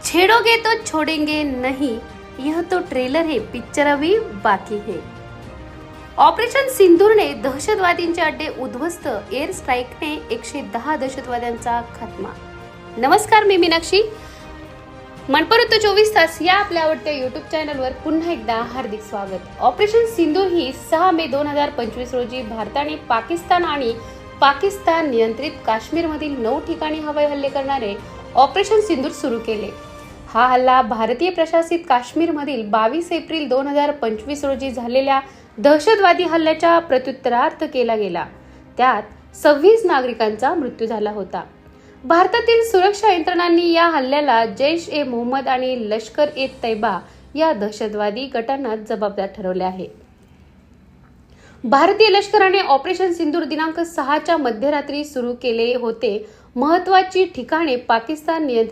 छेड़ोगे तो छोड़ेंगे नहीं, यह तो ट्रेलर है, पिक्चर अभी बाकी है। ऑपरेशन सिंदूर ने दहशतवादींचे अड्डे उद्ध्वस्त, एअर स्ट्राईकने 110 दहशतवाद्यांचा खात्मा। नमस्कार, मी मीनाक्षी। मनपर्वत 24 तास या आपल्या आवडत्या युट्यूब चॅनलवर पुन्हा एकदा हार्दिक स्वागत। ऑपरेशन सिंदूर ही 6 मे 2025 रोजी भारताने पाकिस्तान नियंत्रित काश्मीरमधील 9 ठिकाणी हवाई हल्ले करणारे ऑपरेशन सिंदूर सुरू केले। हा हल्ला भारतीय प्रशासित काश्मीरमधील 22 एप्रिल 2025 रोजी झालेल्या दहशतवादी हल्ल्याच्या प्रत्युत्तरार्थ केला गेला। त्यात 26 नागरिकांचा मृत्यू झाला होता। भारतातील सुरक्षा यंत्रणांनी या हल्ल्याला जैश-ए-मोहम्मद आणि लष्कर-ए-तैयबा या दहशतवादी गटांना जबाबदार ठरवले आहे। भारतीय लष्कराने ऑपरेशन सिंदूर दिनांक 6 च्या मध्यरात्री सुरू केले होते। महत्त्वाची ठिकाणे पाकिस्तान नियंत्रित